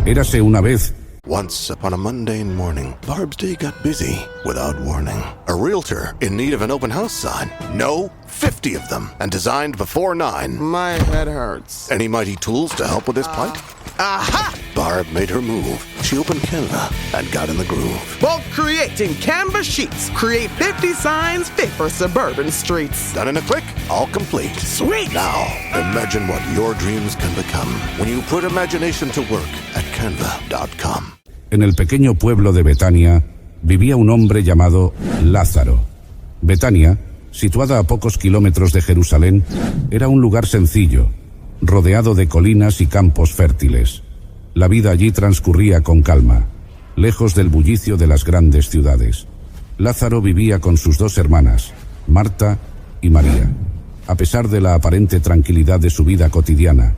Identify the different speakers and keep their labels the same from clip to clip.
Speaker 1: Érase una vez.
Speaker 2: Once upon a mundane morning, Barb's day got busy without warning. A realtor in need of an open house sign. No, 50 of them, and designed before 9.
Speaker 3: My head hurts.
Speaker 2: Any mighty tools to help with this plight?
Speaker 3: Aha!
Speaker 2: Barb made her move. She opened Canva and got in the groove.
Speaker 3: Bulk creating Canva sheets. Create 50 signs fit for suburban streets.
Speaker 2: Done in a click, all complete.
Speaker 3: Sweet!
Speaker 2: Now, imagine what your dreams can become when you put imagination to work at canva.com.
Speaker 1: En el pequeño pueblo de Betania vivía un hombre llamado Lázaro. Betania, situada a pocos kilómetros de Jerusalén, era un lugar sencillo, rodeado de colinas y campos fértiles. La vida allí transcurría con calma, lejos del bullicio de las grandes ciudades. Lázaro vivía con sus 2 hermanas, Marta y María. A pesar de la aparente tranquilidad de su vida cotidiana,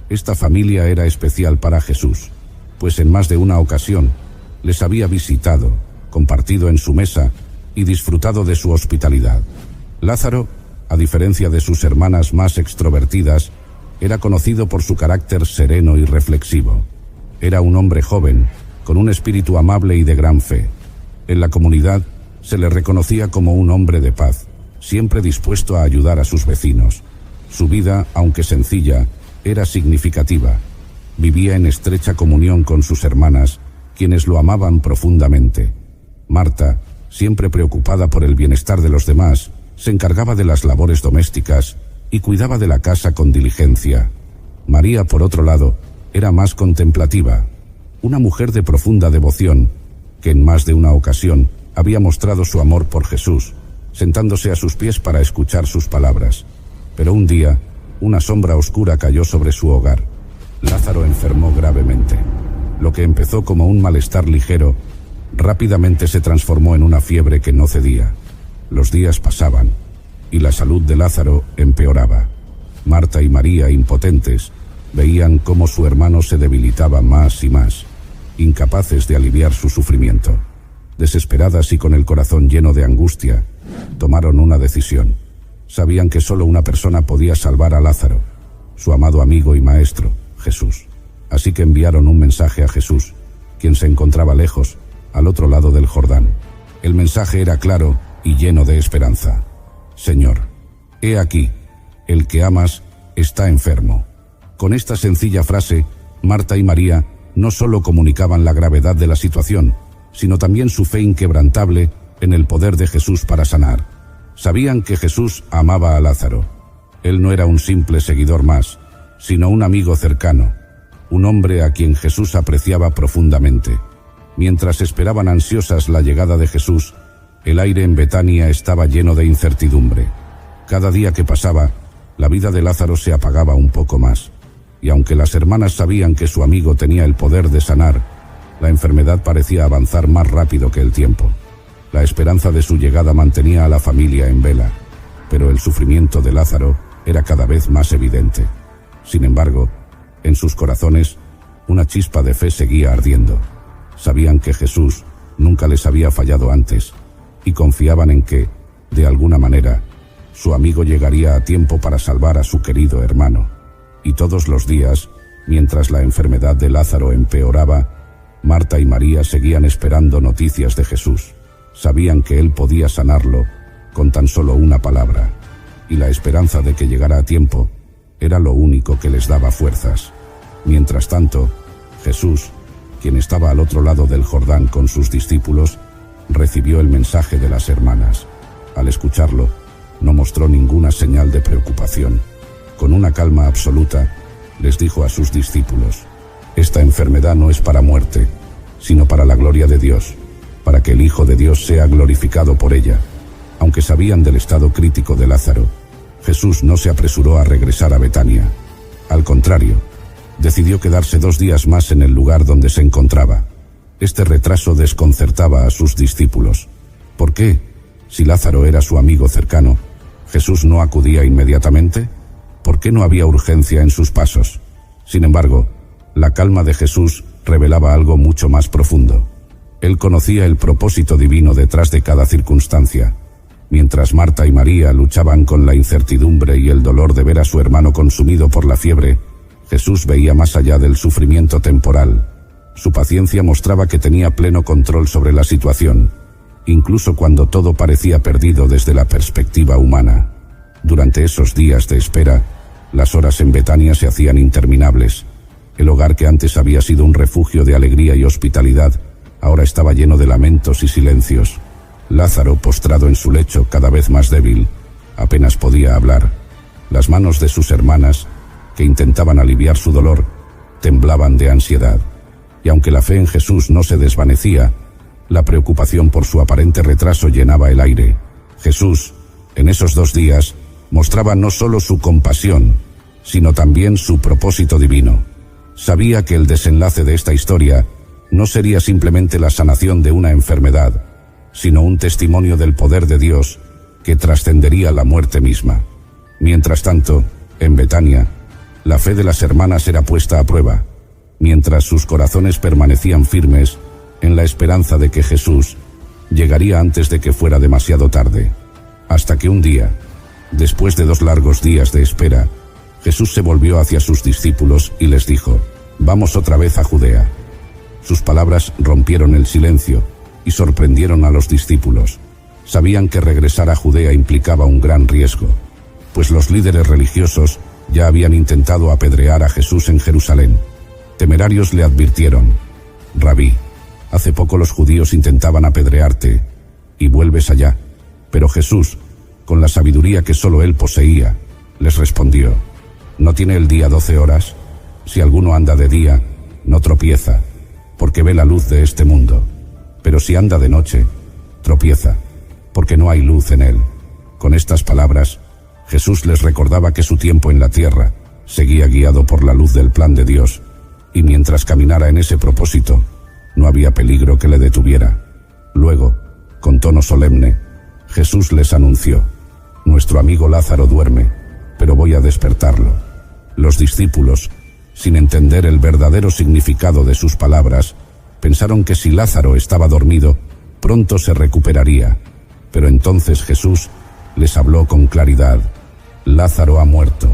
Speaker 1: esta familia era especial para Jesús, pues en más de una ocasión les había visitado, compartido en su mesa y disfrutado de su hospitalidad. Lázaro, a diferencia de sus hermanas más extrovertidas, era conocido por su carácter sereno y reflexivo. Era un hombre joven, con un espíritu amable y de gran fe. En la comunidad se le reconocía como un hombre de paz, siempre dispuesto a ayudar a sus vecinos. Su vida, aunque sencilla, era significativa. Vivía en estrecha comunión con sus hermanas, quienes lo amaban profundamente. Marta, siempre preocupada por el bienestar de los demás, se encargaba de las labores domésticas y cuidaba de la casa con diligencia. María, por otro lado, era más contemplativa, una mujer de profunda devoción, que en más de una ocasión había mostrado su amor por Jesús, sentándose a sus pies para escuchar sus palabras. Pero un día, una sombra oscura cayó sobre su hogar. Lázaro enfermó gravemente. Lo que empezó como un malestar ligero, rápidamente se transformó en una fiebre que no cedía. Los días pasaban, y la salud de Lázaro empeoraba. Marta y María, impotentes, veían cómo su hermano se debilitaba más y más, incapaces de aliviar su sufrimiento. Desesperadas y con el corazón lleno de angustia, tomaron una decisión. Sabían que solo una persona podía salvar a Lázaro, su amado amigo y maestro, Jesús. Así que enviaron un mensaje a Jesús, quien se encontraba lejos, al otro lado del Jordán. El mensaje era claro y lleno de esperanza. Señor, he aquí, el que amas está enfermo. Con esta sencilla frase, Marta y María no solo comunicaban la gravedad de la situación, sino también su fe inquebrantable en el poder de Jesús para sanar. Sabían que Jesús amaba a Lázaro. Él no era un simple seguidor más, sino un amigo cercano, un hombre a quien Jesús apreciaba profundamente. Mientras esperaban ansiosas la llegada de Jesús, el aire en Betania estaba lleno de incertidumbre. Cada día que pasaba, la vida de Lázaro se apagaba un poco más, y aunque las hermanas sabían que su amigo tenía el poder de sanar, la enfermedad parecía avanzar más rápido que el tiempo. La esperanza de su llegada mantenía a la familia en vela, pero el sufrimiento de Lázaro era cada vez más evidente. Sin embargo, en sus corazones, una chispa de fe seguía ardiendo. Sabían que Jesús nunca les había fallado antes, y confiaban en que, de alguna manera, su amigo llegaría a tiempo para salvar a su querido hermano. Y todos los días, mientras la enfermedad de Lázaro empeoraba, Marta y María seguían esperando noticias de Jesús. Sabían que él podía sanarlo con tan solo una palabra, y la esperanza de que llegara a tiempo era lo único que les daba fuerzas. Mientras tanto, Jesús, quien estaba al otro lado del Jordán con sus discípulos, recibió el mensaje de las hermanas. Al escucharlo, no mostró ninguna señal de preocupación. Con una calma absoluta, les dijo a sus discípulos: «Esta enfermedad no es para muerte, sino para la gloria de Dios, para que el Hijo de Dios sea glorificado por ella». Aunque sabían del estado crítico de Lázaro, Jesús no se apresuró a regresar a Betania. Al contrario, decidió quedarse 2 días más en el lugar donde se encontraba. Este retraso desconcertaba a sus discípulos. ¿Por qué, si Lázaro era su amigo cercano, Jesús no acudía inmediatamente? ¿Por qué no había urgencia en sus pasos? Sin embargo, la calma de Jesús revelaba algo mucho más profundo. Él conocía el propósito divino detrás de cada circunstancia. Mientras Marta y María luchaban con la incertidumbre y el dolor de ver a su hermano consumido por la fiebre, Jesús veía más allá del sufrimiento temporal. Su paciencia mostraba que tenía pleno control sobre la situación, incluso cuando todo parecía perdido desde la perspectiva humana. Durante esos días de espera, las horas en Betania se hacían interminables. El hogar que antes había sido un refugio de alegría y hospitalidad, ahora estaba lleno de lamentos y silencios. Lázaro, postrado en su lecho, cada vez más débil, apenas podía hablar. Las manos de sus hermanas, que intentaban aliviar su dolor, temblaban de ansiedad. Y aunque la fe en Jesús no se desvanecía, la preocupación por su aparente retraso llenaba el aire. Jesús, en esos 2 días, mostraba no solo su compasión, sino también su propósito divino. Sabía que el desenlace de esta historia no sería simplemente la sanación de una enfermedad, sino un testimonio del poder de Dios que trascendería la muerte misma. Mientras tanto, en Betania, la fe de las hermanas era puesta a prueba, mientras sus corazones permanecían firmes en la esperanza de que Jesús llegaría antes de que fuera demasiado tarde. Hasta que un día, después de 2 largos días de espera, Jesús se volvió hacia sus discípulos y les dijo: «Vamos otra vez a Judea». Sus palabras rompieron el silencio y sorprendieron a los discípulos. Sabían que regresar a Judea implicaba un gran riesgo, pues los líderes religiosos ya habían intentado apedrear a Jesús en Jerusalén. Temerarios le advirtieron: «Rabí, hace poco los judíos intentaban apedrearte, y vuelves allá». Pero Jesús, con la sabiduría que solo él poseía, les respondió: «¿No tiene el día 12 horas? Si alguno anda de día, no tropieza, porque ve la luz de este mundo. Pero si anda de noche, tropieza, porque no hay luz en él». Con estas palabras, Jesús les recordaba que su tiempo en la tierra seguía guiado por la luz del plan de Dios, y mientras caminara en ese propósito, no había peligro que le detuviera. Luego, con tono solemne, Jesús les anunció: «Nuestro amigo Lázaro duerme, pero voy a despertarlo». Los discípulos, sin entender el verdadero significado de sus palabras, pensaron que si Lázaro estaba dormido, pronto se recuperaría. Pero entonces Jesús les habló con claridad: «Lázaro ha muerto,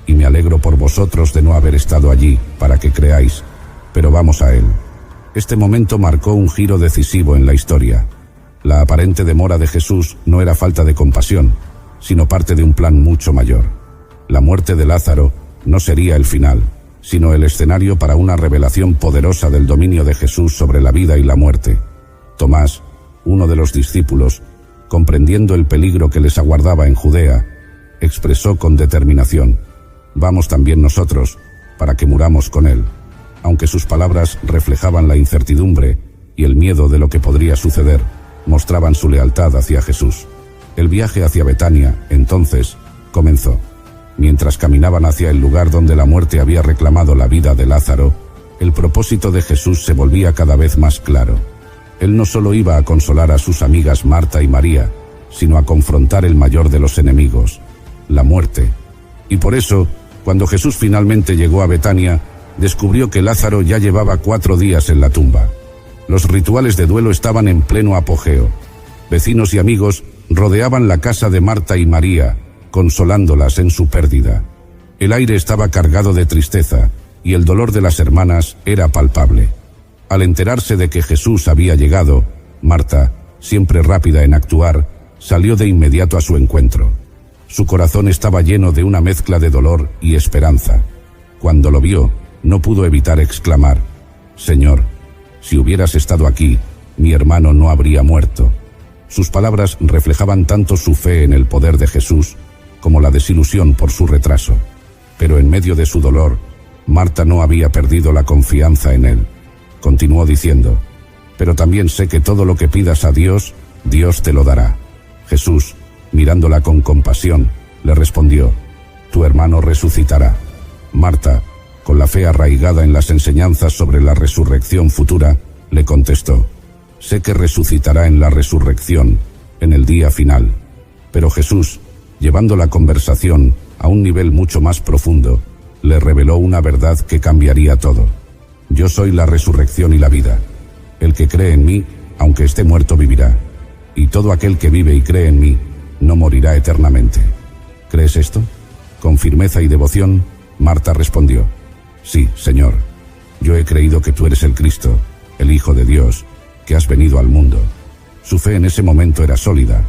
Speaker 1: y me alegro por vosotros de no haber estado allí para que creáis, pero vamos a él». Este momento marcó un giro decisivo en la historia. La aparente demora de Jesús no era falta de compasión, sino parte de un plan mucho mayor. La muerte de Lázaro no sería el final, sino el escenario para una revelación poderosa del dominio de Jesús sobre la vida y la muerte. Tomás, uno de los discípulos, comprendiendo el peligro que les aguardaba en Judea, expresó con determinación: «Vamos también nosotros, para que muramos con él». Aunque sus palabras reflejaban la incertidumbre y el miedo de lo que podría suceder, mostraban su lealtad hacia Jesús. El viaje hacia Betania, entonces, comenzó. Mientras caminaban hacia el lugar donde la muerte había reclamado la vida de Lázaro, el propósito de Jesús se volvía cada vez más claro. Él no solo iba a consolar a sus amigas Marta y María, sino a confrontar el mayor de los enemigos, la muerte. Y por eso, cuando Jesús finalmente llegó a Betania, descubrió que Lázaro ya llevaba 4 días en la tumba. Los rituales de duelo estaban en pleno apogeo. Vecinos y amigos rodeaban la casa de Marta y María, consolándolas en su pérdida. El aire estaba cargado de tristeza, y el dolor de las hermanas era palpable. Al enterarse de que Jesús había llegado, Marta, siempre rápida en actuar, salió de inmediato a su encuentro. Su corazón estaba lleno de una mezcla de dolor y esperanza. Cuando lo vio, no pudo evitar exclamar: «Señor, si hubieras estado aquí, mi hermano no habría muerto». Sus palabras reflejaban tanto su fe en el poder de Jesús como la desilusión por su retraso. Pero en medio de su dolor, Marta no había perdido la confianza en él. Continuó diciendo: «Pero también sé que todo lo que pidas a Dios, Dios te lo dará». Jesús, mirándola con compasión, le respondió: «Tu hermano resucitará». Marta, con la fe arraigada en las enseñanzas sobre la resurrección futura, le contestó: «Sé que resucitará en la resurrección, en el día final». Pero Jesús, llevando la conversación a un nivel mucho más profundo, le reveló una verdad que cambiaría todo: «Yo soy la resurrección y la vida. El que cree en mí, aunque esté muerto, vivirá. Y todo aquel que vive y cree en mí, no morirá eternamente». ¿Crees esto? Con firmeza y devoción, Marta respondió: «Sí, Señor». yo he creído que tú eres el Cristo, el Hijo de Dios, que has venido al mundo. Su fe en ese momento era sólida,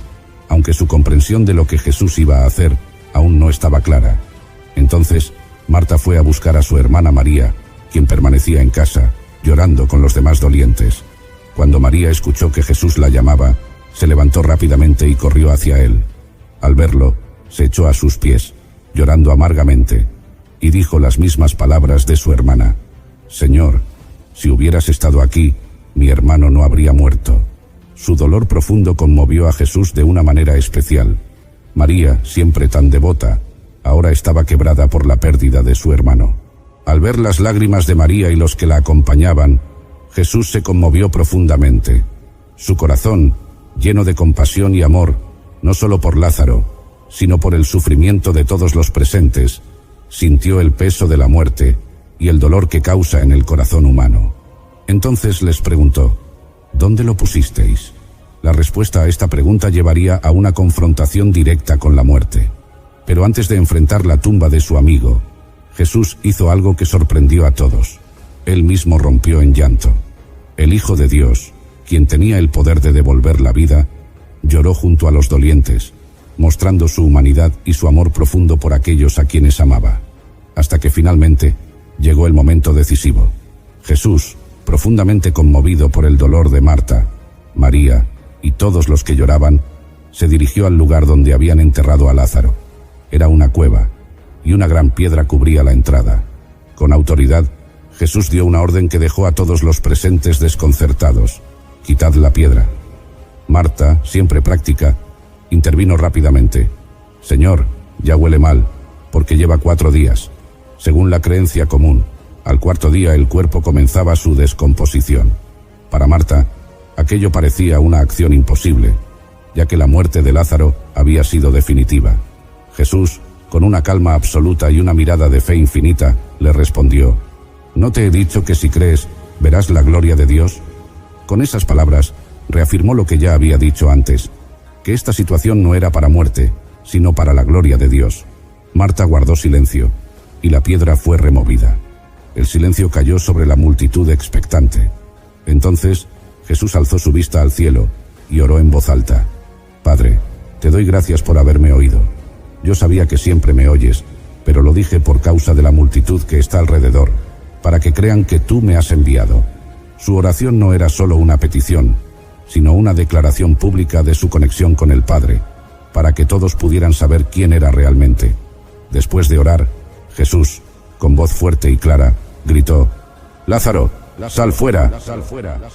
Speaker 1: aunque su comprensión de lo que Jesús iba a hacer aún no estaba clara. Entonces, Marta fue a buscar a su hermana María, quien permanecía en casa, llorando con los demás dolientes. Cuando María escuchó que Jesús la llamaba, se levantó rápidamente y corrió hacia él. Al verlo, se echó a sus pies, llorando amargamente, y dijo las mismas palabras de su hermana: «Señor, si hubieras estado aquí, mi hermano no habría muerto». Su dolor profundo conmovió a Jesús de una manera especial. María, siempre tan devota, ahora estaba quebrada por la pérdida de su hermano. Al ver las lágrimas de María y los que la acompañaban, Jesús se conmovió profundamente. Su corazón, lleno de compasión y amor, no solo por Lázaro, sino por el sufrimiento de todos los presentes, sintió el peso de la muerte y el dolor que causa en el corazón humano. Entonces les preguntó: ¿dónde lo pusisteis? La respuesta a esta pregunta llevaría a una confrontación directa con la muerte. Pero antes de enfrentar la tumba de su amigo, Jesús hizo algo que sorprendió a todos. Él mismo rompió en llanto. El Hijo de Dios, quien tenía el poder de devolver la vida, lloró junto a los dolientes, mostrando su humanidad y su amor profundo por aquellos a quienes amaba. Hasta que finalmente llegó el momento decisivo. Jesús, profundamente conmovido por el dolor de Marta, María y todos los que lloraban, se dirigió al lugar donde habían enterrado a Lázaro. Era una cueva, y una gran piedra cubría la entrada. Con autoridad, Jesús dio una orden que dejó a todos los presentes desconcertados: «Quitad la piedra». Marta, siempre práctica, intervino rápidamente: «Señor, ya huele mal, porque lleva 4 días. Según la creencia común, al 4.º día el cuerpo comenzaba su descomposición». Para Marta, aquello parecía una acción imposible, ya que la muerte de Lázaro había sido definitiva. Jesús, con una calma absoluta y una mirada de fe infinita, le respondió: «¿No te he dicho que si crees, verás la gloria de Dios?». Con esas palabras, reafirmó lo que ya había dicho antes, que esta situación no era para muerte, sino para la gloria de Dios. Marta guardó silencio, y la piedra fue removida. El silencio cayó sobre la multitud expectante. Entonces, Jesús alzó su vista al cielo y oró en voz alta: «Padre, te doy gracias por haberme oído. Yo sabía que siempre me oyes, pero lo dije por causa de la multitud que está alrededor, para que crean que tú me has enviado». Su oración no era solo una petición, sino una declaración pública de su conexión con el Padre, para que todos pudieran saber quién era realmente. Después de orar, Jesús, con voz fuerte y clara, gritó: «Lázaro, sal fuera».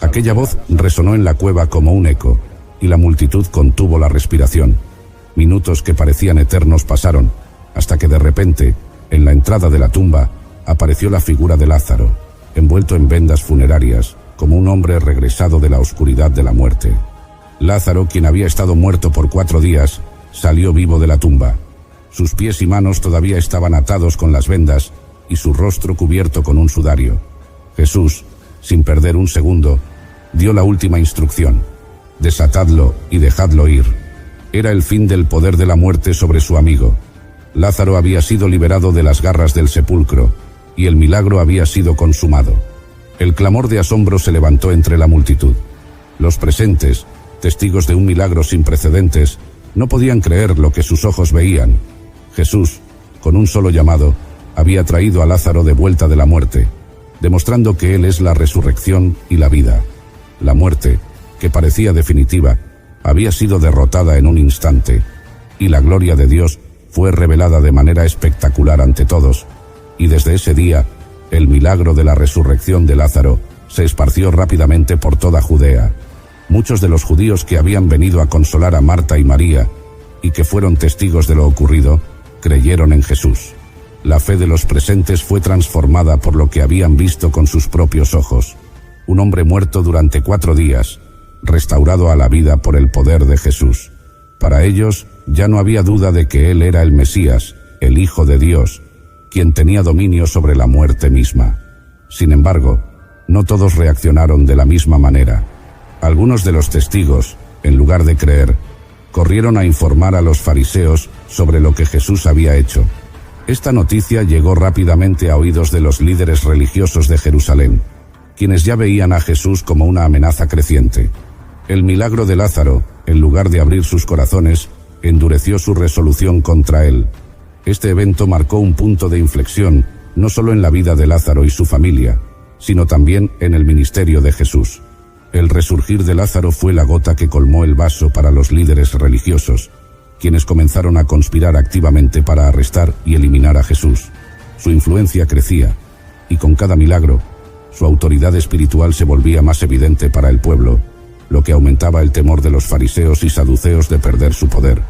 Speaker 1: Aquella voz resonó en la cueva como un eco, y la multitud contuvo la respiración. Minutos que parecían eternos pasaron, hasta que de repente, en la entrada de la tumba, apareció la figura de Lázaro, envuelto en vendas funerarias, como un hombre regresado de la oscuridad de la muerte. Lázaro, quien había estado muerto por 4 días, salió vivo de la tumba. Sus pies y manos todavía estaban atados con las vendas, y su rostro cubierto con un sudario. Jesús, sin perder un segundo, dio la última instrucción: «Desatadlo y dejadlo ir». Era el fin del poder de la muerte sobre su amigo. Lázaro había sido liberado de las garras del sepulcro, y el milagro había sido consumado. El clamor de asombro se levantó entre la multitud. Los presentes, testigos de un milagro sin precedentes, no podían creer lo que sus ojos veían. Jesús, con un solo llamado, había traído a Lázaro de vuelta de la muerte, demostrando que Él es la resurrección y la vida. La muerte, que parecía definitiva, había sido derrotada en un instante, y la gloria de Dios fue revelada de manera espectacular ante todos, y desde ese día, el milagro de la resurrección de Lázaro se esparció rápidamente por toda Judea. Muchos de los judíos que habían venido a consolar a Marta y María, y que fueron testigos de lo ocurrido, creyeron en Jesús. La fe de los presentes fue transformada por lo que habían visto con sus propios ojos. Un hombre muerto durante 4 días, restaurado a la vida por el poder de Jesús. Para ellos, ya no había duda de que Él era el Mesías, el Hijo de Dios, quien tenía dominio sobre la muerte misma. Sin embargo, no todos reaccionaron de la misma manera. Algunos de los testigos, en lugar de creer, corrieron a informar a los fariseos sobre lo que Jesús había hecho. Esta noticia llegó rápidamente a oídos de los líderes religiosos de Jerusalén, quienes ya veían a Jesús como una amenaza creciente. El milagro de Lázaro, en lugar de abrir sus corazones, endureció su resolución contra él. Este evento marcó un punto de inflexión, no solo en la vida de Lázaro y su familia, sino también en el ministerio de Jesús. El resurgir de Lázaro fue la gota que colmó el vaso para los líderes religiosos, quienes comenzaron a conspirar activamente para arrestar y eliminar a Jesús. Su influencia crecía, y con cada milagro, su autoridad espiritual se volvía más evidente para el pueblo, lo que aumentaba el temor de los fariseos y saduceos de perder su poder.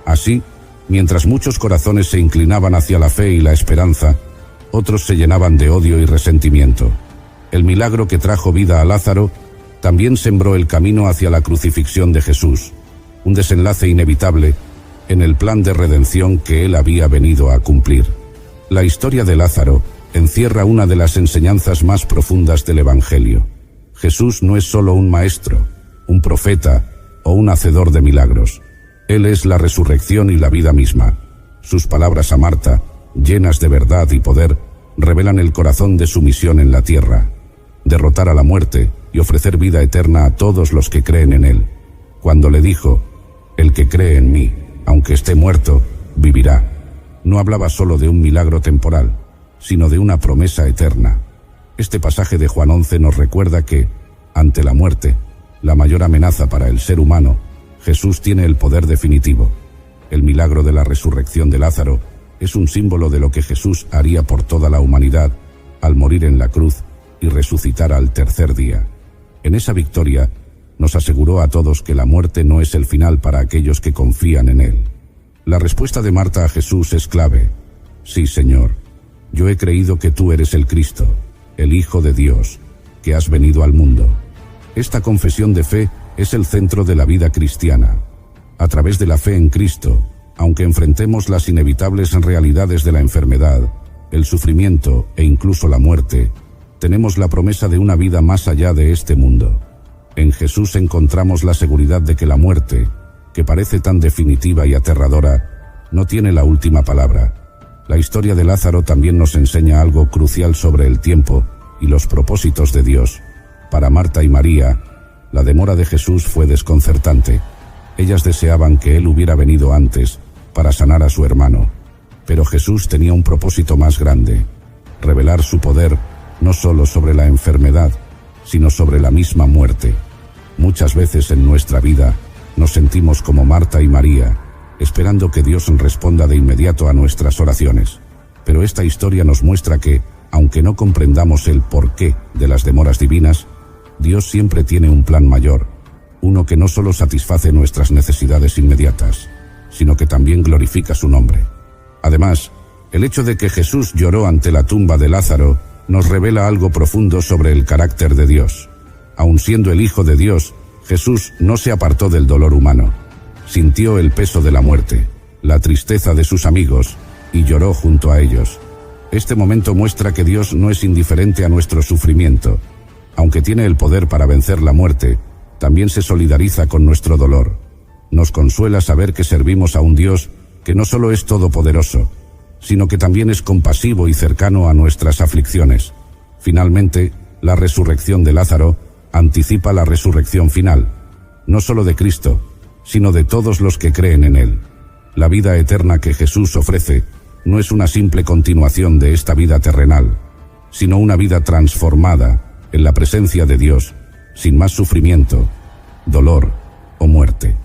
Speaker 1: Así, mientras muchos corazones se inclinaban hacia la fe y la esperanza, otros se llenaban de odio y resentimiento. El milagro que trajo vida a Lázaro también sembró el camino hacia la crucifixión de Jesús, un desenlace inevitable en el plan de redención que él había venido a cumplir. La historia de Lázaro encierra una de las enseñanzas más profundas del Evangelio. Jesús no es solo un maestro, un profeta o un hacedor de milagros. Él es la resurrección y la vida misma. Sus palabras a Marta, llenas de verdad y poder, revelan el corazón de su misión en la tierra: derrotar a la muerte y ofrecer vida eterna a todos los que creen en él. Cuando le dijo: "El que cree en mí, aunque esté muerto, vivirá", no hablaba solo de un milagro temporal, sino de una promesa eterna. Este pasaje de Juan 11 nos recuerda que, ante la muerte, la mayor amenaza para el ser humano, Jesús tiene el poder definitivo. El milagro de la resurrección de Lázaro es un símbolo de lo que Jesús haría por toda la humanidad al morir en la cruz y resucitar al tercer día. En esa victoria, nos aseguró a todos que la muerte no es el final para aquellos que confían en él. La respuesta de Marta a Jesús es clave: "Sí, Señor, yo he creído que tú eres el Cristo, el Hijo de Dios, que has venido al mundo". Esta confesión de fe es el centro de la vida cristiana. A través de la fe en Cristo, aunque enfrentemos las inevitables realidades de la enfermedad, el sufrimiento e incluso la muerte, tenemos la promesa de una vida más allá de este mundo. En Jesús encontramos la seguridad de que la muerte, que parece tan definitiva y aterradora, no tiene la última palabra. La historia de Lázaro también nos enseña algo crucial sobre el tiempo y los propósitos de Dios. Para Marta y María, la demora de Jesús fue desconcertante. Ellas deseaban que él hubiera venido antes para sanar a su hermano. Pero Jesús tenía un propósito más grande: revelar su poder no solo sobre la enfermedad, sino sobre la misma muerte. Muchas veces en nuestra vida nos sentimos como Marta y María, esperando que Dios responda de inmediato a nuestras oraciones. Pero esta historia nos muestra que, aunque no comprendamos el porqué de las demoras divinas, Dios siempre tiene un plan mayor, uno que no solo satisface nuestras necesidades inmediatas, sino que también glorifica su nombre. Además, el hecho de que Jesús lloró ante la tumba de Lázaro nos revela algo profundo sobre el carácter de Dios. Aun siendo el Hijo de Dios, Jesús no se apartó del dolor humano. Sintió el peso de la muerte, la tristeza de sus amigos, y lloró junto a ellos. Este momento muestra que Dios no es indiferente a nuestro sufrimiento. Aunque tiene el poder para vencer la muerte, también se solidariza con nuestro dolor. Nos consuela saber que servimos a un Dios que no solo es todopoderoso, sino que también es compasivo y cercano a nuestras aflicciones. Finalmente, la resurrección de Lázaro anticipa la resurrección final, no solo de Cristo, sino de todos los que creen en él. La vida eterna que Jesús ofrece no es una simple continuación de esta vida terrenal, sino una vida transformada en la presencia de Dios, sin más sufrimiento, dolor o muerte.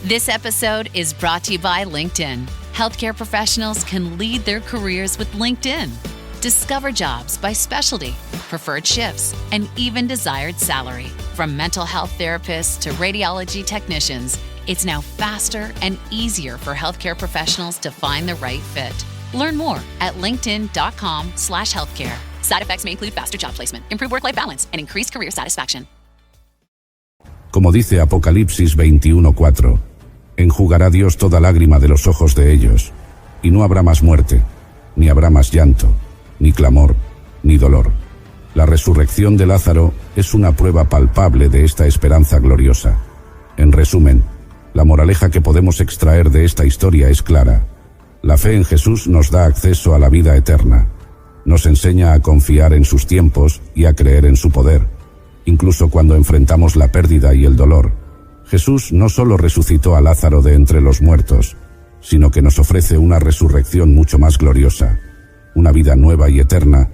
Speaker 4: This episode is brought to you by LinkedIn. Healthcare professionals can lead their careers with LinkedIn. Discover jobs by specialty, preferred shifts, and even desired salary. From mental health therapists to radiology technicians, it's now faster and easier for healthcare professionals to find the right fit. Learn more at linkedin.com/healthcare. Side effects may include faster job placement, improved work-life balance, and increased career satisfaction.
Speaker 1: Como dice Apocalipsis 21:4, enjugará Dios toda lágrima de los ojos de ellos, y no habrá más muerte, ni habrá más llanto, ni clamor, ni dolor. La resurrección de Lázaro es una prueba palpable de esta esperanza gloriosa. En resumen, la moraleja que podemos extraer de esta historia es clara: La fe en Jesús nos da acceso a la vida eterna. Nos enseña a confiar en sus tiempos y a creer en su poder, incluso cuando enfrentamos la pérdida y el dolor. Jesús no solo resucitó a Lázaro de entre los muertos, sino que nos ofrece una resurrección mucho más gloriosa, una vida nueva y eterna,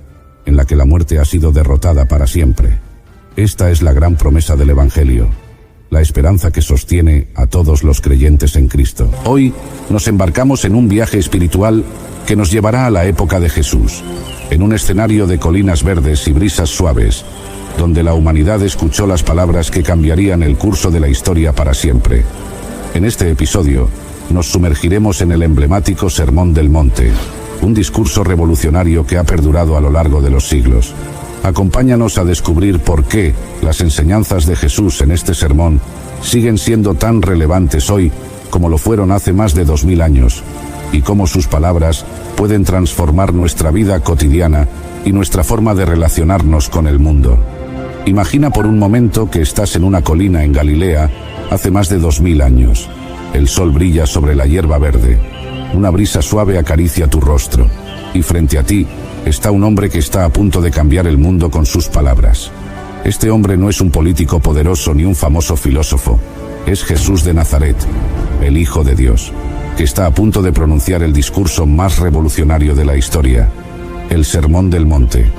Speaker 1: en la que la muerte ha sido derrotada para siempre. Esta es la gran promesa del Evangelio, la esperanza que sostiene a todos los creyentes en Cristo. Hoy nos embarcamos en un viaje espiritual que nos llevará a la época de Jesús, en un escenario de colinas verdes y brisas suaves, donde la humanidad escuchó las palabras que cambiarían el curso de la historia para siempre. En este episodio, nos sumergiremos en el emblemático Sermón del Monte, un discurso revolucionario que ha perdurado a lo largo de los siglos. Acompáñanos a descubrir por qué las enseñanzas de Jesús en este sermón siguen siendo tan relevantes hoy como lo fueron hace más de 2000 años, y cómo sus palabras pueden transformar nuestra vida cotidiana y nuestra forma de relacionarnos con el mundo. Imagina por un momento que estás en una colina en Galilea hace más de 2000 años. El sol brilla sobre la hierba verde, una brisa suave acaricia tu rostro, y frente a ti está un hombre que está a punto de cambiar el mundo con sus palabras. Este hombre no es un político poderoso ni un famoso filósofo, es Jesús de Nazaret, el Hijo de Dios, que está a punto de pronunciar el discurso más revolucionario de la historia, el Sermón del Monte.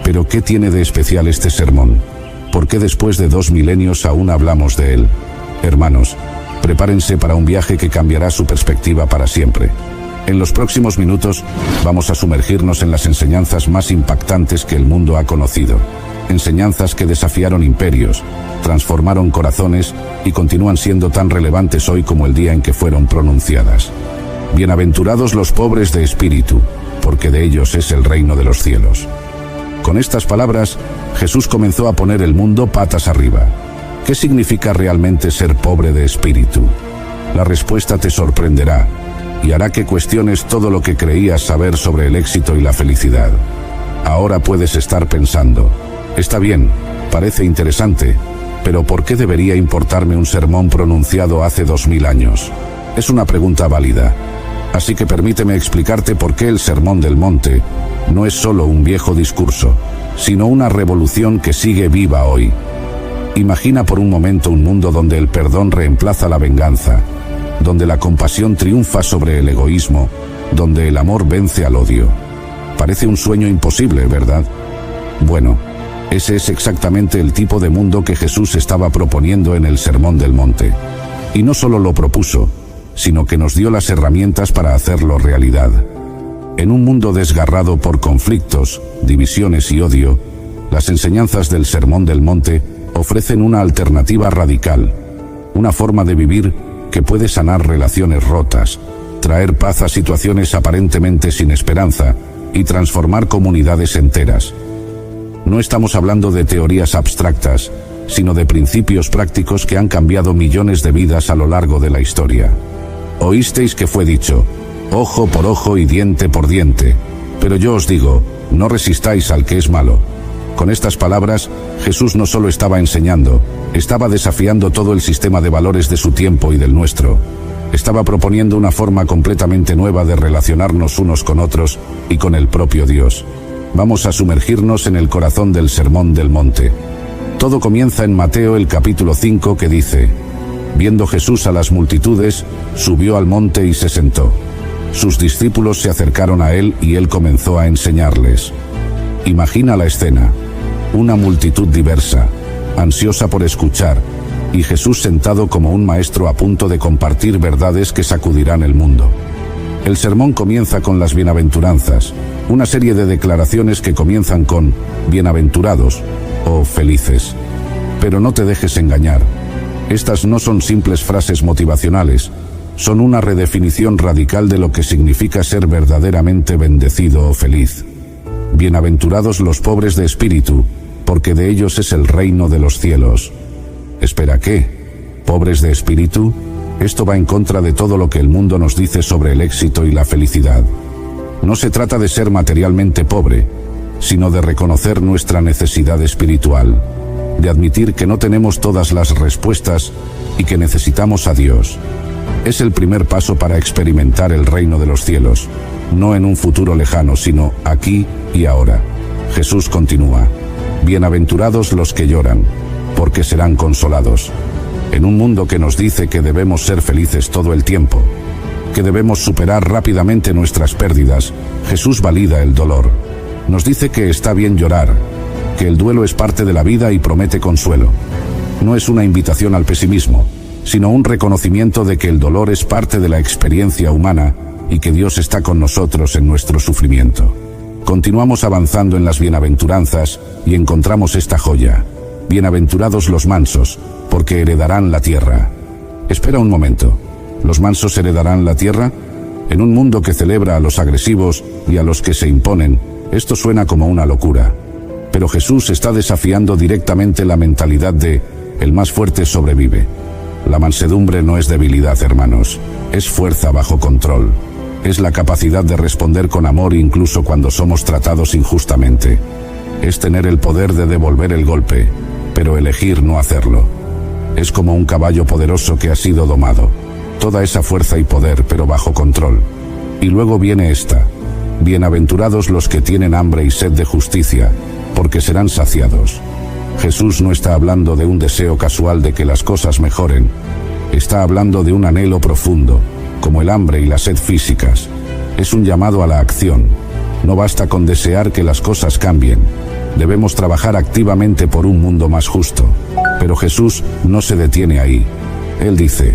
Speaker 1: Pero ¿qué tiene de especial este sermón? ¿Por qué después de 2 milenios aún hablamos de él? Hermanos, prepárense para un viaje que cambiará su perspectiva para siempre. En los próximos minutos vamos a sumergirnos en las enseñanzas más impactantes que el mundo ha conocido. Enseñanzas que desafiaron imperios, transformaron corazones y continúan siendo tan relevantes hoy como el día en que fueron pronunciadas. Bienaventurados los pobres de espíritu, porque de ellos es el reino de los cielos. Con estas palabras, Jesús comenzó a poner el mundo patas arriba. ¿Qué significa realmente ser pobre de espíritu? La respuesta te sorprenderá y hará que cuestiones todo lo que creías saber sobre el éxito y la felicidad. Ahora puedes estar pensando, está bien, parece interesante, pero ¿por qué debería importarme un sermón pronunciado hace 2000 años? Es una pregunta válida. Así que permíteme explicarte por qué el Sermón del Monte no es solo un viejo discurso, sino una revolución que sigue viva hoy. Imagina por un momento un mundo donde el perdón reemplaza la venganza, donde la compasión triunfa sobre el egoísmo, donde el amor vence al odio. Parece un sueño imposible, ¿verdad? Bueno, ese es exactamente el tipo de mundo que Jesús estaba proponiendo en el Sermón del Monte. Y no solo lo propuso, sino que nos dio las herramientas para hacerlo realidad. En un mundo desgarrado por conflictos, divisiones y odio, las enseñanzas del Sermón del Monte ofrecen una alternativa radical, una forma de vivir que puede sanar relaciones rotas, traer paz a situaciones aparentemente sin esperanza y transformar comunidades enteras. No estamos hablando de teorías abstractas, sino de principios prácticos que han cambiado millones de vidas a lo largo de la historia. Oísteis que fue dicho, ojo por ojo y diente por diente, pero yo os digo, no resistáis al que es malo. Con estas palabras, Jesús no solo estaba enseñando, estaba desafiando todo el sistema de valores de su tiempo y del nuestro. Estaba proponiendo una forma completamente nueva de relacionarnos unos con otros y con el propio Dios. Vamos a sumergirnos en el corazón del Sermón del Monte. Todo comienza en Mateo el capítulo 5 que dice, viendo Jesús a las multitudes, subió al monte y se sentó. Sus discípulos se acercaron a él y él comenzó a enseñarles. Imagina la escena, una multitud diversa, ansiosa por escuchar, y Jesús sentado como un maestro a punto de compartir verdades que sacudirán el mundo. El sermón comienza con las bienaventuranzas, una serie de declaraciones que comienzan con bienaventurados o felices. Pero no te dejes engañar. Estas no son simples frases motivacionales, son una redefinición radical de lo que significa ser verdaderamente bendecido o feliz. Bienaventurados los pobres de espíritu, porque de ellos es el reino de los cielos. Espera, ¿qué? ¿Pobres de espíritu? Esto va en contra de todo lo que el mundo nos dice sobre el éxito y la felicidad. No se trata de ser materialmente pobre, sino de reconocer nuestra necesidad espiritual, de admitir que no tenemos todas las respuestas y que necesitamos a Dios. Es el primer paso para experimentar el reino de los cielos, no en un futuro lejano, sino aquí y ahora. Jesús continúa: bienaventurados los que lloran, porque serán consolados. En un mundo que nos dice que debemos ser felices todo el tiempo, que debemos superar rápidamente nuestras pérdidas, Jesús valida el dolor. Nos dice que está bien llorar, que el duelo es parte de la vida y promete consuelo. No es una invitación al pesimismo, sino un reconocimiento de que el dolor es parte de la experiencia humana y que Dios está con nosotros en nuestro sufrimiento. Continuamos avanzando en las bienaventuranzas y encontramos esta joya: bienaventurados los mansos, porque heredarán la tierra. Espera un momento, ¿los mansos heredarán la tierra? En un mundo que celebra a los agresivos y a los que se imponen, esto suena como una locura. Pero Jesús está desafiando directamente la mentalidad de el más fuerte sobrevive. La mansedumbre no es debilidad, hermanos, es fuerza bajo control. Es la capacidad de responder con amor incluso cuando somos tratados injustamente. Es tener el poder de devolver el golpe, pero elegir no hacerlo. Es como un caballo poderoso que ha sido domado. Toda esa fuerza y poder, pero bajo control. Y luego viene esta: bienaventurados los que tienen hambre y sed de justicia, porque serán saciados. Jesús no está hablando de un deseo casual de que las cosas mejoren. Está hablando de un anhelo profundo, como el hambre y la sed físicas. Es un llamado a la acción. No basta con desear que las cosas cambien. Debemos trabajar activamente por un mundo más justo. Pero Jesús no se detiene ahí. Él dice: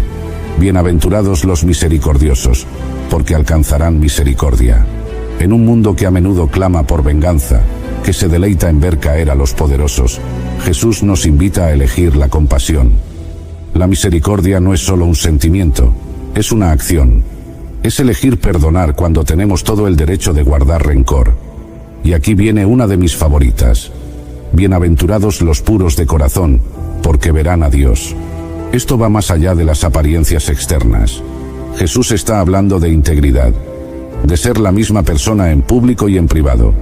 Speaker 1: bienaventurados los misericordiosos, porque alcanzarán misericordia. En un mundo que a menudo clama por venganza, que se deleita en ver caer a los poderosos, Jesús nos invita a elegir la compasión. La misericordia no es solo un sentimiento, es una acción. Es elegir perdonar cuando tenemos todo el derecho de guardar rencor. Y aquí viene una de mis favoritas: bienaventurados los puros de corazón, porque verán a Dios. Esto va más allá de las apariencias externas. Jesús está hablando de integridad, de ser la misma persona en público y en privado.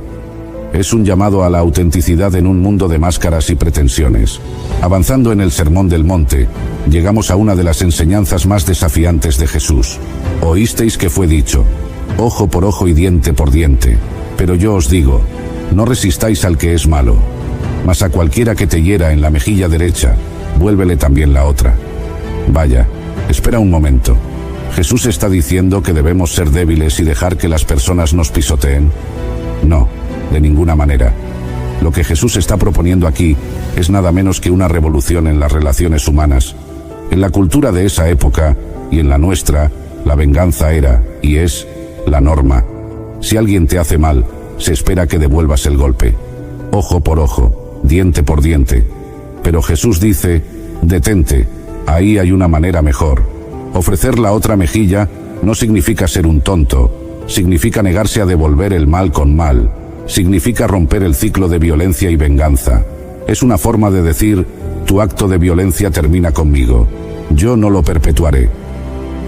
Speaker 1: Es un llamado a la autenticidad en un mundo de máscaras y pretensiones. Avanzando en el Sermón del Monte, llegamos a una de las enseñanzas más desafiantes de Jesús. Oísteis que fue dicho: ojo por ojo y diente por diente. Pero yo os digo, no resistáis al que es malo, mas a cualquiera que te hiera en la mejilla derecha, vuélvele también la otra. Vaya, espera un momento. ¿Jesús está diciendo que debemos ser débiles y dejar que las personas nos pisoteen? No, de ninguna manera. Lo que Jesús está proponiendo aquí es nada menos que una revolución en las relaciones humanas. En la cultura de esa época, y en la nuestra, la venganza era, y es, la norma. Si alguien te hace mal, se espera que devuelvas el golpe. Ojo por ojo, diente por diente. Pero Jesús dice: detente, ahí hay una manera mejor. Ofrecer la otra mejilla no significa ser un tonto, significa negarse a devolver el mal con mal, significa romper el ciclo de violencia y venganza. Es una forma de decir: tu acto de violencia termina conmigo, yo no lo perpetuaré.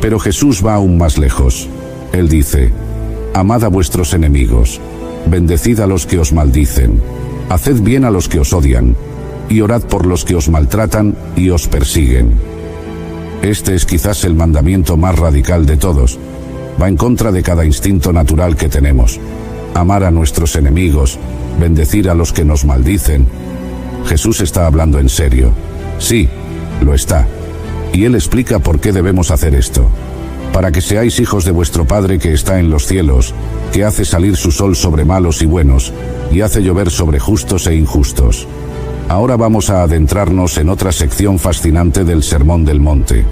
Speaker 1: Pero Jesús va aún más lejos. Él dice: amad a vuestros enemigos, bendecid a los que os maldicen, haced bien a los que os odian, y orad por los que os maltratan y os persiguen. Este es quizás el mandamiento más radical de todos. Va en contra de cada instinto natural que tenemos. Amar a nuestros enemigos, bendecir a los que nos maldicen. Jesús está hablando en serio. Sí, lo está. Y Él explica por qué debemos hacer esto. Para que seáis hijos de vuestro Padre que está en los cielos, que hace salir su sol sobre malos y buenos, y hace llover sobre justos e injustos. Ahora vamos a adentrarnos en otra sección fascinante del Sermón del Monte.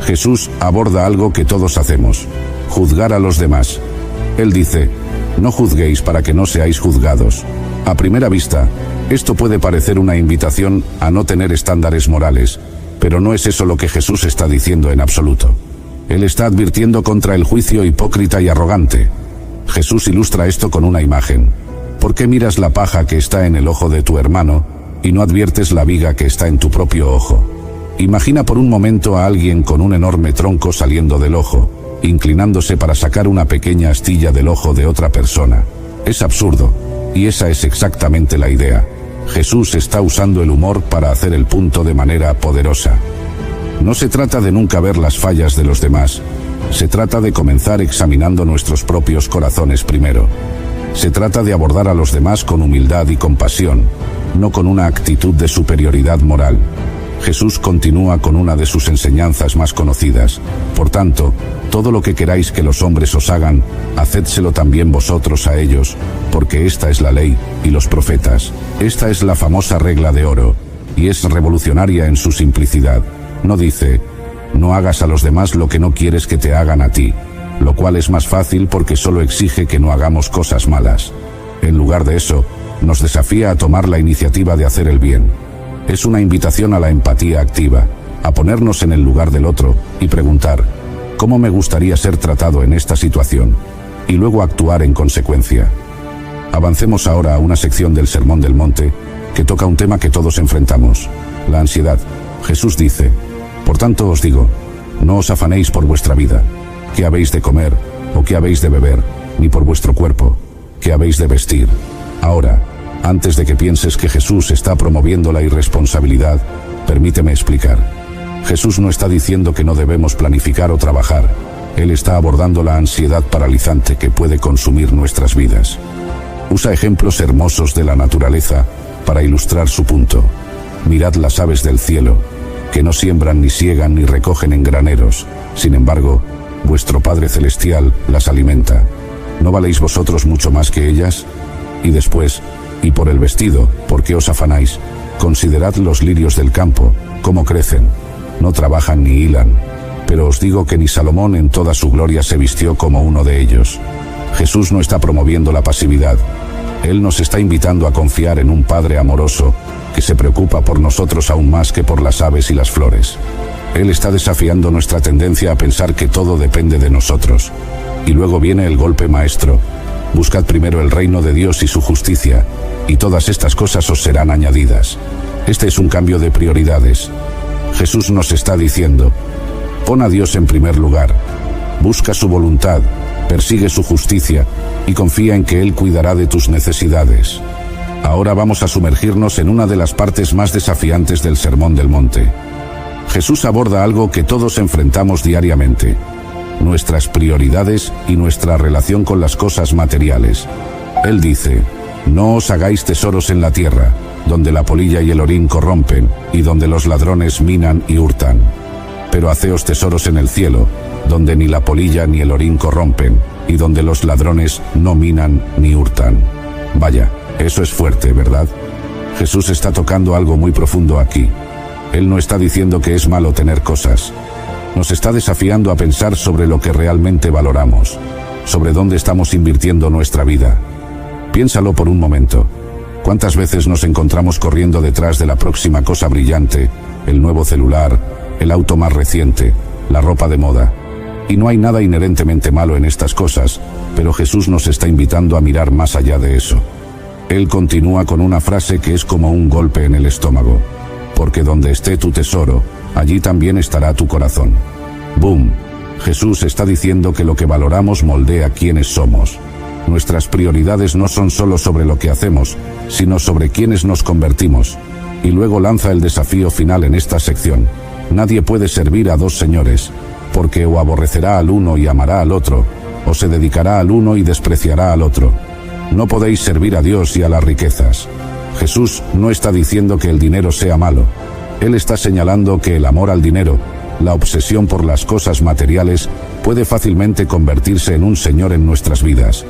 Speaker 1: Jesús aborda algo que todos hacemos: juzgar a los demás. Él dice: no juzguéis para que no seáis juzgados. A primera vista, esto puede parecer una invitación a no tener estándares morales, pero no es eso lo que Jesús está diciendo en absoluto. Él está advirtiendo contra el juicio hipócrita y arrogante. Jesús ilustra esto con una imagen. ¿Por qué miras la paja que está en el ojo de tu hermano y no adviertes la viga que está en tu propio ojo? Imagina por un momento a alguien con un enorme tronco saliendo del ojo, inclinándose para sacar una pequeña astilla del ojo de otra persona. Es absurdo, y esa es exactamente la idea. Jesús está usando el humor para hacer el punto de manera poderosa. No se trata de nunca ver las fallas de los demás. Se trata de comenzar examinando nuestros propios corazones primero. Se trata de abordar a los demás con humildad y compasión, no con una actitud de superioridad moral. Jesús continúa con una de sus enseñanzas más conocidas. Por tanto, todo lo que queráis que los hombres os hagan, hacedselo también vosotros a ellos, porque esta es la ley y los profetas. Esta es la famosa regla de oro, y es revolucionaria en su simplicidad. No dice, no hagas a los demás lo que no quieres que te hagan a ti, lo cual es más fácil porque solo exige que no hagamos cosas malas. En lugar de eso, nos desafía a tomar la iniciativa de hacer el bien. Es una invitación a la empatía activa, a ponernos en el lugar del otro y preguntar, ¿cómo me gustaría ser tratado en esta situación? Y luego actuar en consecuencia. Avancemos ahora a una sección del Sermón del Monte que toca un tema que todos enfrentamos, la ansiedad. Jesús dice, por tanto os digo, no os afanéis por vuestra vida, qué habéis de comer o qué habéis de beber, ni por vuestro cuerpo, qué habéis de vestir. Ahora, antes de que pienses que Jesús está promoviendo la irresponsabilidad, permíteme explicar. Jesús no está diciendo que no debemos planificar o trabajar. Él está abordando la ansiedad paralizante que puede consumir nuestras vidas. Usa ejemplos hermosos de la naturaleza para ilustrar su punto. Mirad las aves del cielo, que no siembran ni siegan ni recogen en graneros. Sin embargo, vuestro Padre Celestial las alimenta. ¿No valéis vosotros mucho más que ellas? Y después, y por el vestido, ¿por qué os afanáis? Considerad los lirios del campo, cómo crecen. No trabajan ni hilan. Pero os digo que ni Salomón en toda su gloria se vistió como uno de ellos. Jesús no está promoviendo la pasividad. Él nos está invitando a confiar en un Padre amoroso que se preocupa por nosotros aún más que por las aves y las flores. Él está desafiando nuestra tendencia a pensar que todo depende de nosotros. Y luego viene el golpe maestro. Buscad primero el reino de Dios y su justicia, y todas estas cosas os serán añadidas. Este es un cambio de prioridades. Jesús nos está diciendo, pon a Dios en primer lugar, busca su voluntad, persigue su justicia y confía en que Él cuidará de tus necesidades. Ahora vamos a sumergirnos en una de las partes más desafiantes del Sermón del Monte. Jesús aborda algo que todos enfrentamos diariamente: nuestras prioridades y nuestra relación con las cosas materiales. Él dice, no os hagáis tesoros en la tierra, donde la polilla y el orín corrompen, y donde los ladrones minan y hurtan. Pero haceos tesoros en el cielo, donde ni la polilla ni el orín corrompen, y donde los ladrones no minan ni hurtan. Vaya, eso es fuerte, ¿verdad? Jesús está tocando algo muy profundo aquí. Él no está diciendo que es malo tener cosas. Nos está desafiando a pensar sobre lo que realmente valoramos, sobre dónde estamos invirtiendo nuestra vida. Piénsalo por un momento. ¿Cuántas veces nos encontramos corriendo detrás de la próxima cosa brillante, el nuevo celular, el auto más reciente, la ropa de moda? Y no hay nada inherentemente malo en estas cosas, pero Jesús nos está invitando a mirar más allá de eso. Él continúa con una frase que es como un golpe en el estómago. Porque donde esté tu tesoro, allí también estará tu corazón. ¡Boom! Jesús está diciendo que lo que valoramos moldea quiénes somos. Nuestras prioridades no son solo sobre lo que hacemos, sino sobre quiénes nos convertimos. Y luego lanza el desafío final en esta sección. Nadie puede servir a dos señores, porque o aborrecerá al uno y amará al otro, o se dedicará al uno y despreciará al otro. No podéis servir a Dios y a las riquezas. Jesús no está diciendo que el dinero sea malo. Él está señalando que el amor al dinero, la obsesión por las cosas materiales, puede fácilmente convertirse en un señor en nuestras vidas.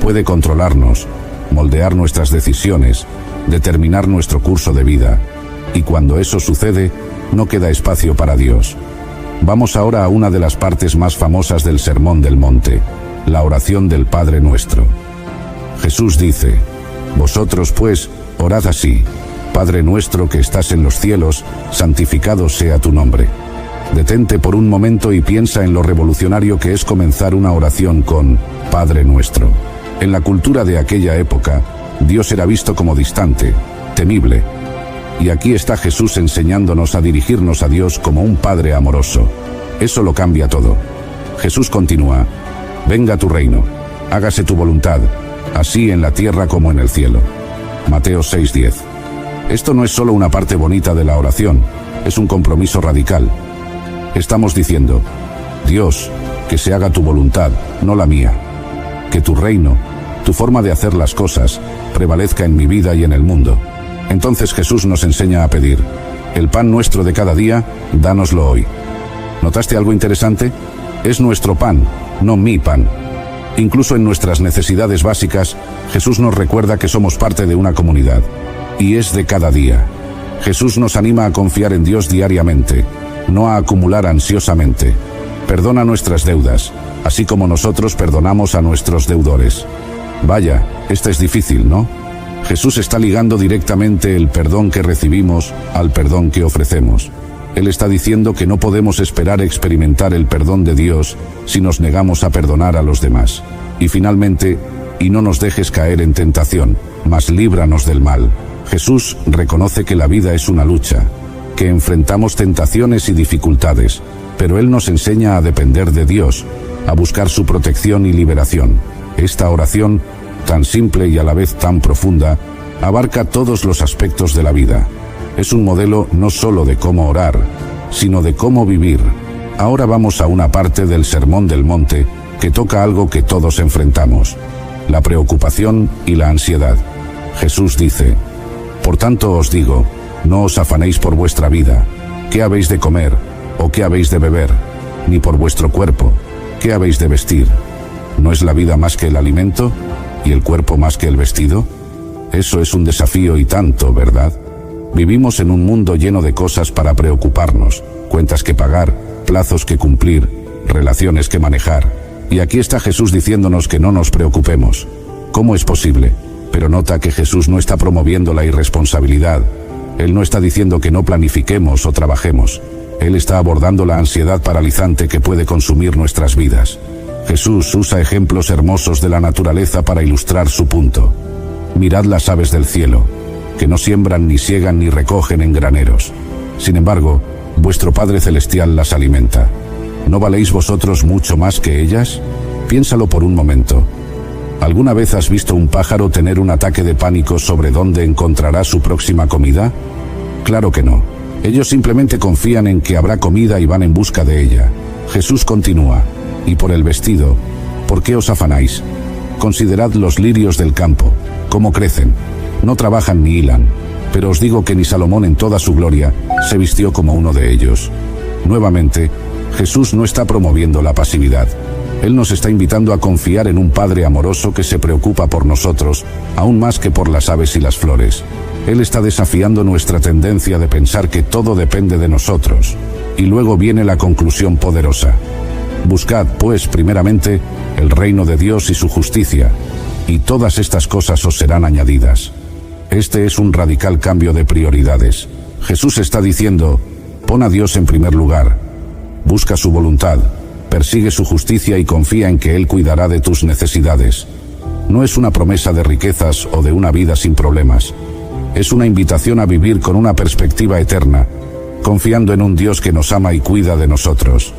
Speaker 1: Puede controlarnos, moldear nuestras decisiones, determinar nuestro curso de vida. Y cuando eso sucede, no queda espacio para Dios. Vamos ahora a una de las partes más famosas del Sermón del Monte, la oración del Padre Nuestro. Jesús dice, vosotros pues, orad así: Padre nuestro que estás en los cielos, santificado sea tu nombre. Detente por un momento y piensa en lo revolucionario que es comenzar una oración con Padre nuestro. En la cultura de aquella época, Dios era visto como distante, temible. Y aquí está Jesús enseñándonos a dirigirnos a Dios como un Padre amoroso. Eso lo cambia todo. Jesús continúa, venga tu reino, hágase tu voluntad, así en la tierra como en el cielo. Mateo 6:10. Esto no es solo una parte bonita de la oración, es un compromiso radical. Estamos diciendo: Dios, que se haga tu voluntad, no la mía. Que tu reino, tu forma de hacer las cosas, prevalezca en mi vida y en el mundo. Entonces Jesús nos enseña a pedir: el pan nuestro de cada día, dánoslo hoy. ¿Notaste algo interesante? Es nuestro pan, no mi pan. Incluso en nuestras necesidades básicas, Jesús nos recuerda que somos parte de una comunidad. Y es de cada día. Jesús nos anima a confiar en Dios diariamente, no a acumular ansiosamente. Perdona nuestras deudas, así como nosotros perdonamos a nuestros deudores. Vaya, esto es difícil, ¿no? Jesús está ligando directamente el perdón que recibimos al perdón que ofrecemos. Él está diciendo que no podemos esperar experimentar el perdón de Dios si nos negamos a perdonar a los demás. Y finalmente, y no nos dejes caer en tentación, mas líbranos del mal. Jesús reconoce que la vida es una lucha, que enfrentamos tentaciones y dificultades, pero Él nos enseña a depender de Dios, a buscar su protección y liberación. Esta oración, tan simple y a la vez tan profunda, abarca todos los aspectos de la vida. Es un modelo no solo de cómo orar, sino de cómo vivir. Ahora vamos a una parte del Sermón del Monte que toca algo que todos enfrentamos: la preocupación y la ansiedad. Jesús dice: por tanto os digo, no os afanéis por vuestra vida, qué habéis de comer, o qué habéis de beber, ni por vuestro cuerpo, qué habéis de vestir. ¿No es la vida más que el alimento, y el cuerpo más que el vestido? Eso es un desafío y tanto, ¿verdad? Vivimos en un mundo lleno de cosas para preocuparnos, cuentas que pagar, plazos que cumplir, relaciones que manejar. Y aquí está Jesús diciéndonos que no nos preocupemos. ¿Cómo es posible? Pero nota que Jesús no está promoviendo la irresponsabilidad. Él no está diciendo que no planifiquemos o trabajemos. Él está abordando la ansiedad paralizante que puede consumir nuestras vidas. Jesús usa ejemplos hermosos de la naturaleza para ilustrar su punto. Mirad las aves del cielo, que no siembran, ni siegan, ni recogen en graneros. Sin embargo, vuestro Padre Celestial las alimenta. ¿No valéis vosotros mucho más que ellas? Piénsalo por un momento. ¿Alguna vez has visto un pájaro tener un ataque de pánico sobre dónde encontrará su próxima comida? Claro que no. Ellos simplemente confían en que habrá comida y van en busca de ella. Jesús continúa: y por el vestido, ¿por qué os afanáis? Considerad los lirios del campo, cómo crecen. No trabajan ni hilan, pero os digo que ni Salomón en toda su gloria se vistió como uno de ellos. Nuevamente, Jesús no está promoviendo la pasividad. Él nos está invitando a confiar en un Padre amoroso que se preocupa por nosotros, aún más que por las aves y las flores. Él está desafiando nuestra tendencia de pensar que todo depende de nosotros. Y luego viene la conclusión poderosa: buscad, pues, primeramente, el reino de Dios y su justicia, y todas estas cosas os serán añadidas. Este es un radical cambio de prioridades. Jesús está diciendo: pon a Dios en primer lugar, busca su voluntad, persigue su justicia y confía en que Él cuidará de tus necesidades. No es una promesa de riquezas o de una vida sin problemas. Es una invitación a vivir con una perspectiva eterna, confiando en un Dios que nos ama y cuida de nosotros.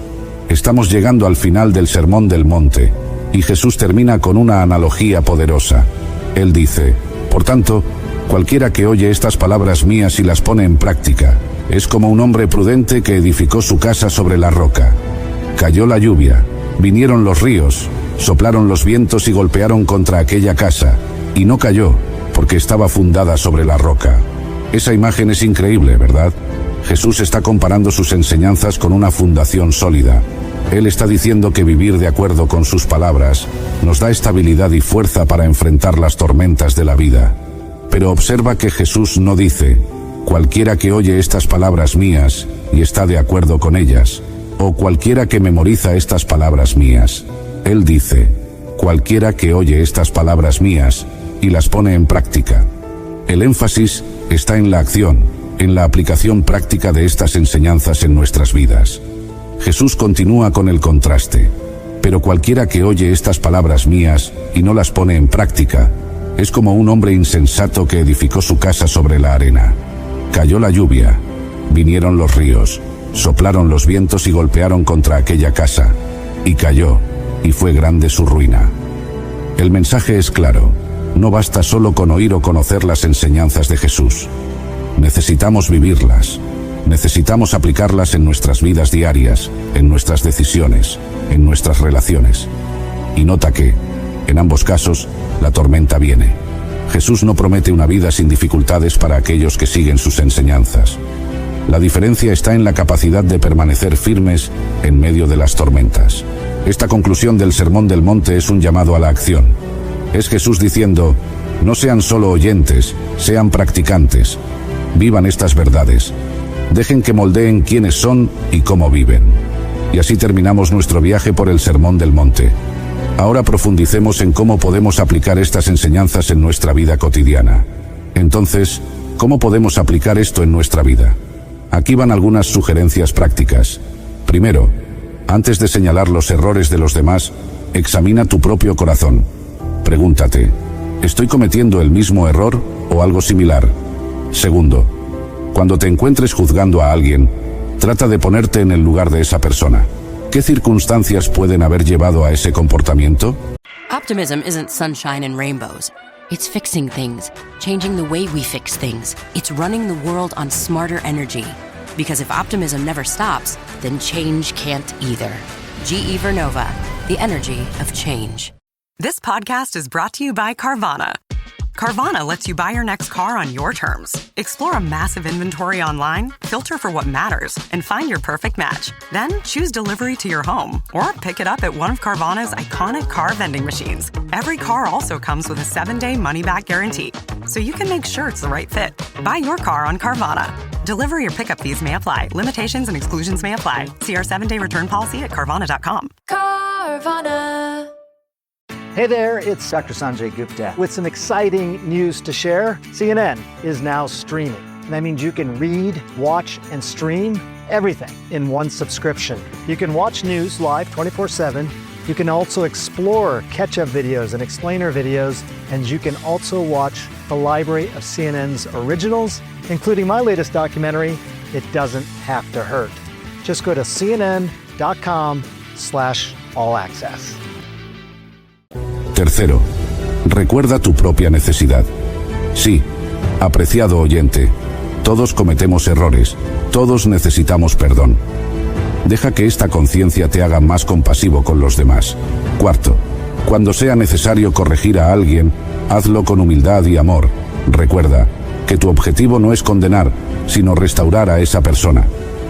Speaker 1: Estamos llegando al final del Sermón del Monte, y Jesús termina con una analogía poderosa. Él dice: por tanto, cualquiera que oye estas palabras mías y las pone en práctica, es como un hombre prudente que edificó su casa sobre la roca. Cayó la lluvia, vinieron los ríos, soplaron los vientos y golpearon contra aquella casa, y no cayó, porque estaba fundada sobre la roca. Esa imagen es increíble, ¿verdad? Jesús está comparando sus enseñanzas con una fundación sólida. Él está diciendo que vivir de acuerdo con sus palabras nos da estabilidad y fuerza para enfrentar las tormentas de la vida. Pero observa que Jesús no dice: cualquiera que oye estas palabras mías y está de acuerdo con ellas, o cualquiera que memoriza estas palabras mías. Él dice: cualquiera que oye estas palabras mías y las pone en práctica. El énfasis está en la acción, en la aplicación práctica de estas enseñanzas en nuestras vidas. Jesús continúa con el contraste: pero cualquiera que oye estas palabras mías y no las pone en práctica, es como un hombre insensato que edificó su casa sobre la arena. Cayó la lluvia, vinieron los ríos, soplaron los vientos y golpearon contra aquella casa, y cayó, y fue grande su ruina. El mensaje es claro: no basta solo con oír o conocer las enseñanzas de Jesús. Necesitamos vivirlas. necesitamos aplicarlas en nuestras vidas diarias, en nuestras decisiones, en nuestras relaciones. Y nota que, en ambos casos, la tormenta viene. Jesús no promete una vida sin dificultades para aquellos que siguen sus enseñanzas. La diferencia está en la capacidad de permanecer firmes en medio de las tormentas. Esta conclusión del Sermón del Monte es un llamado a la acción. Es Jesús diciendo, no sean solo oyentes, sean practicantes. Vivan estas verdades. Dejen que moldeen quiénes son y cómo viven. Y así terminamos nuestro viaje por el Sermón del Monte. Ahora profundicemos en cómo podemos aplicar estas enseñanzas en nuestra vida cotidiana. Entonces, ¿cómo podemos aplicar esto en nuestra vida? Aquí van algunas sugerencias prácticas. Primero, antes de señalar los errores de los demás, examina tu propio corazón. Pregúntate, ¿estoy cometiendo el mismo error o algo similar? Segundo, cuando te encuentres juzgando a alguien, trata de ponerte en el lugar de esa persona. ¿Qué circunstancias pueden haber llevado a ese comportamiento?
Speaker 5: Optimism isn't sunshine and rainbows. It's fixing things, changing the way we fix things. It's running the world on smarter energy. Because if optimism never stops, then change can't either. GE Vernova, the energy of change.
Speaker 6: This podcast is brought to you by Carvana. Carvana lets you buy your next car on your terms. Explore a massive inventory online, filter for what matters, and find your perfect match. Then choose delivery to your home or pick it up at one of Carvana's iconic car vending machines. Every car also comes with a 7-day money-back guarantee, so you can make sure it's the right fit. Buy your car on Carvana. Delivery or pickup fees may apply. Limitations and exclusions may apply. See our 7-day return policy at Carvana.com.
Speaker 7: Carvana.
Speaker 8: Hey there, it's Dr. Sanjay Gupta with some exciting news to share. CNN is now streaming. That means you can read, watch, and stream everything in one subscription. You can watch news live 24/7. You can also explore catch-up videos and explainer videos, and you can also watch the library of CNN's originals, including my latest documentary, It Doesn't Have to Hurt. Just go to cnn.com/all access.
Speaker 1: Tercero, recuerda tu propia necesidad. Sí, apreciado oyente, todos cometemos errores, todos necesitamos perdón. Deja que esta conciencia te haga más compasivo con los demás. Cuarto, cuando sea necesario corregir a alguien, hazlo con humildad y amor. Recuerda que tu objetivo no es condenar, sino restaurar a esa persona.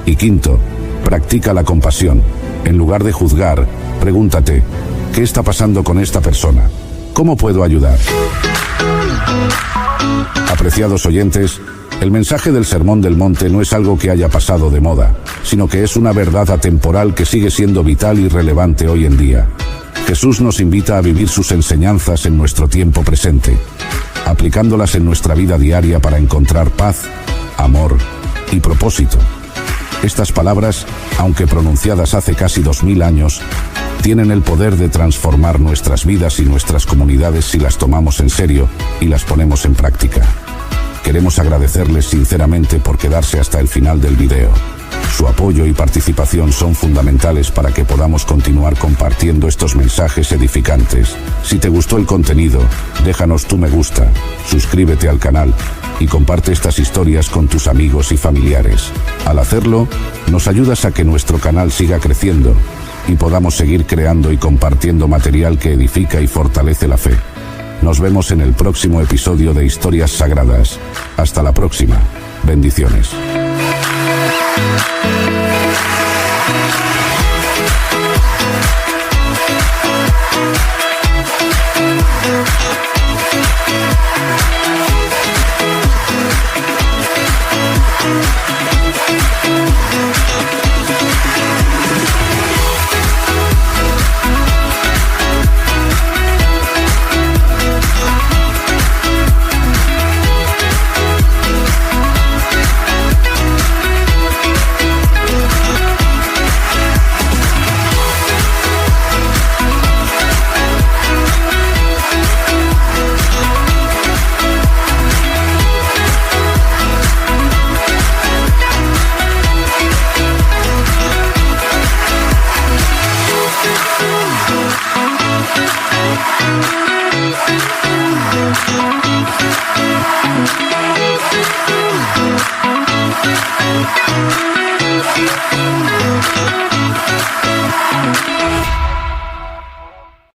Speaker 1: Y quinto, practica la compasión. En lugar de juzgar, pregúntate, ¿qué está pasando con esta persona? ¿Cómo puedo ayudar? Apreciados oyentes, el mensaje del Sermón del Monte no es algo que haya pasado de moda, sino que es una verdad atemporal que sigue siendo vital y relevante hoy en día. Jesús nos invita a vivir sus enseñanzas en nuestro tiempo presente, aplicándolas en nuestra vida diaria para encontrar paz, amor y propósito. Estas palabras, aunque pronunciadas hace casi 2000 años, tienen el poder de transformar nuestras vidas y nuestras comunidades si las tomamos en serio y las ponemos en práctica. Queremos agradecerles sinceramente por quedarse hasta el final del video. Su apoyo y participación son fundamentales para que podamos continuar compartiendo estos mensajes edificantes. Si te gustó el contenido, déjanos tu me gusta, suscríbete al canal y comparte estas historias con tus amigos y familiares. Al hacerlo, nos ayudas a que nuestro canal siga creciendo y podamos seguir creando y compartiendo material que edifica y fortalece la fe. Nos vemos en el próximo episodio de Historias Sagradas. Hasta la próxima. Bendiciones.